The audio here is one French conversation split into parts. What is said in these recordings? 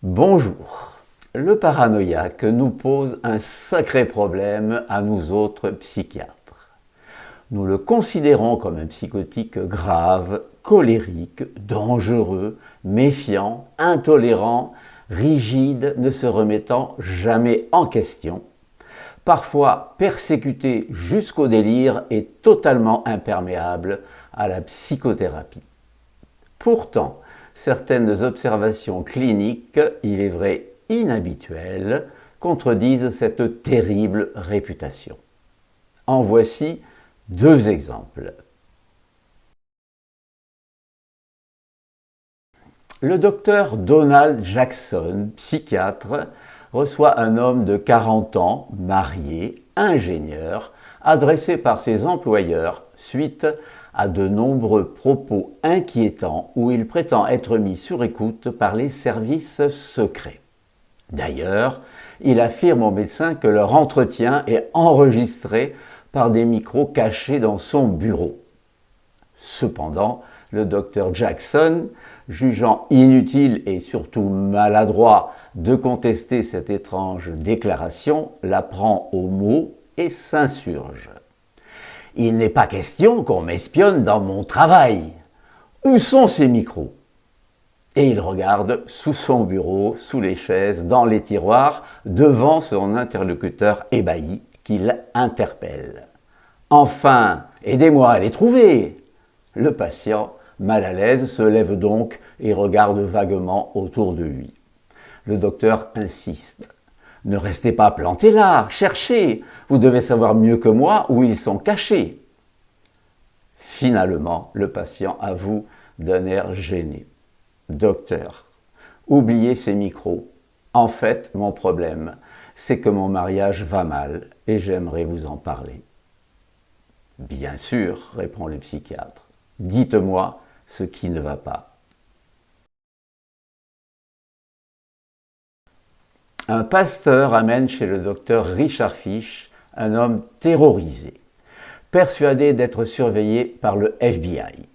Bonjour. Le paranoïaque nous pose un sacré problème à nous autres psychiatres. Nous le considérons comme un psychotique grave, colérique, dangereux, méfiant, intolérant, rigide, ne se remettant jamais en question, parfois persécuté jusqu'au délire et totalement imperméable à la psychothérapie. Pourtant, certaines observations cliniques, il est vrai inhabituelles, contredisent cette terrible réputation. En voici deux exemples. Le docteur Donald Jackson, psychiatre, reçoit un homme de 40 ans, marié, ingénieur, adressé par ses employeurs suite à de nombreux propos inquiétants où il prétend être mis sur écoute par les services secrets. D'ailleurs, il affirme au médecin que leur entretien est enregistré par des micros cachés dans son bureau. Cependant, le docteur Jackson, jugeant inutile et surtout maladroit de contester cette étrange déclaration, la prend au mot et s'insurge. « Il n'est pas question qu'on m'espionne dans mon travail. Où sont ces micros ?» Et il regarde sous son bureau, sous les chaises, dans les tiroirs, devant son interlocuteur ébahi qui l'interpelle. « Enfin, aidez-moi à les trouver !» Le patient, mal à l'aise, se lève donc et regarde vaguement autour de lui. Le docteur insiste. « Ne restez pas planté là, cherchez, vous devez savoir mieux que moi où ils sont cachés. » Finalement, le patient avoue d'un air gêné. « Docteur, oubliez ces micros. En fait, mon problème, c'est que mon mariage va mal et j'aimerais vous en parler. » « Bien sûr, répond le psychiatre. Dites-moi ce qui ne va pas. » Un pasteur amène chez le docteur Richard Fish un homme terrorisé, persuadé d'être surveillé par le FBI.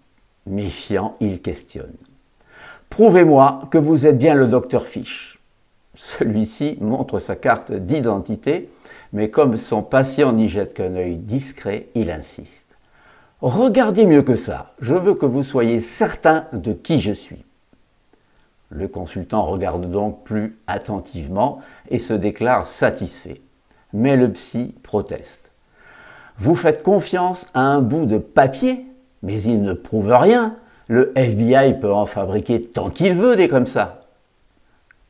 Méfiant, il questionne. « Prouvez-moi que vous êtes bien le docteur Fish. » Celui-ci montre sa carte d'identité, mais comme son patient n'y jette qu'un œil discret, il insiste. « Regardez mieux que ça, je veux que vous soyez certain de qui je suis. » Le consultant regarde donc plus attentivement et se déclare satisfait. Mais le psy proteste. « Vous faites confiance à un bout de papier, mais il ne prouve rien. Le FBI peut en fabriquer tant qu'il veut des comme ça. »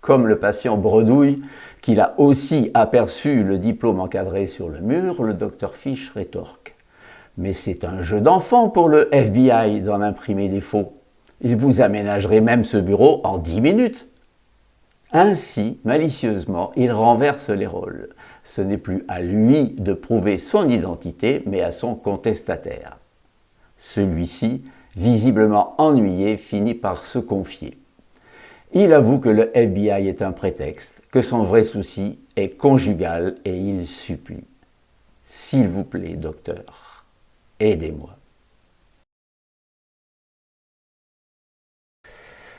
Comme le patient bredouille qu'il a aussi aperçu le diplôme encadré sur le mur, le docteur Fish rétorque. « Mais c'est un jeu d'enfant pour le FBI d'en imprimer des faux. Il vous aménagerait même ce bureau en 10 minutes. » Ainsi, malicieusement, il renverse les rôles. Ce n'est plus à lui de prouver son identité, mais à son contestataire. Celui-ci, visiblement ennuyé, finit par se confier. Il avoue que le FBI est un prétexte, que son vrai souci est conjugal et il supplie. « S'il vous plaît, docteur, aidez-moi. »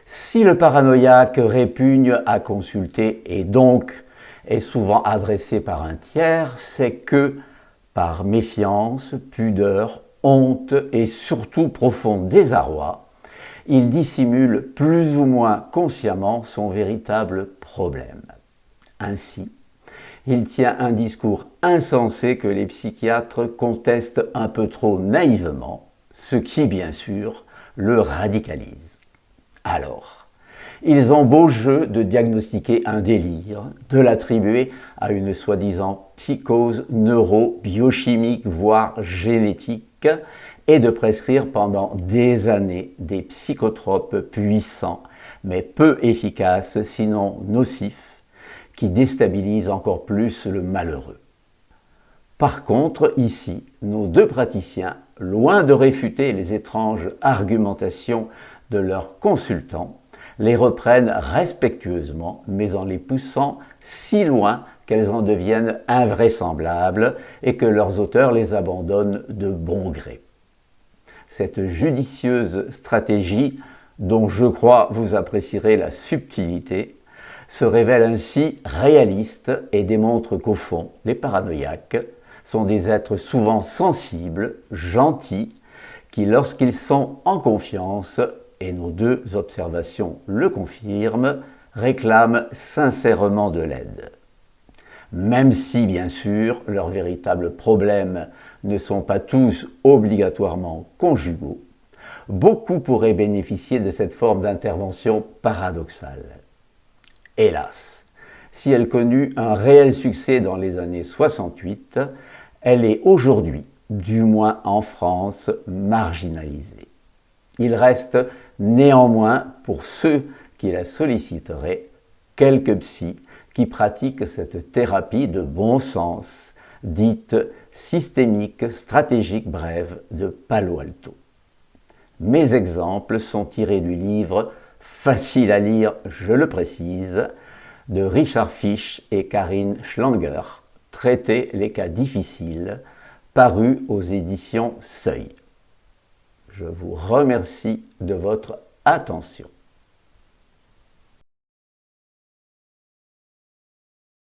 Si le paranoïaque répugne à consulter et donc est souvent adressé par un tiers, c'est que, par méfiance, pudeur, honte et surtout profond désarroi, il dissimule plus ou moins consciemment son véritable problème. Ainsi, il tient un discours insensé que les psychiatres contestent un peu trop naïvement, ce qui, bien sûr, le radicalise. Alors, ils ont beau jeu de diagnostiquer un délire, de l'attribuer à une soi-disant psychose neuro-biochimique, voire génétique, et de prescrire pendant des années des psychotropes puissants, mais peu efficaces, sinon nocifs, qui déstabilisent encore plus le malheureux. Par contre, ici, nos deux praticiens, loin de réfuter les étranges argumentations de leurs consultants, les reprennent respectueusement, mais en les poussant si loin qu'elles en deviennent invraisemblables et que leurs auteurs les abandonnent de bon gré. Cette judicieuse stratégie, dont je crois vous apprécierez la subtilité, se révèle ainsi réaliste et démontre qu'au fond, les paranoïaques sont des êtres souvent sensibles, gentils, qui lorsqu'ils sont en confiance, et nos deux observations le confirment, réclament sincèrement de l'aide. Même si, bien sûr, leurs véritables problèmes ne sont pas tous obligatoirement conjugaux, beaucoup pourraient bénéficier de cette forme d'intervention paradoxale. Hélas, si elle connut un réel succès dans les années 68, elle est aujourd'hui, du moins en France, marginalisée. Il reste néanmoins, pour ceux qui la solliciteraient, quelques psys qui pratiquent cette thérapie de bon sens, dite systémique, stratégique brève de Palo Alto. Mes exemples sont tirés du livre, facile à lire, je le précise, de Richard Fish et Karine Schlanger, Traiter les cas difficiles, paru aux éditions Seuil. Je vous remercie de votre attention.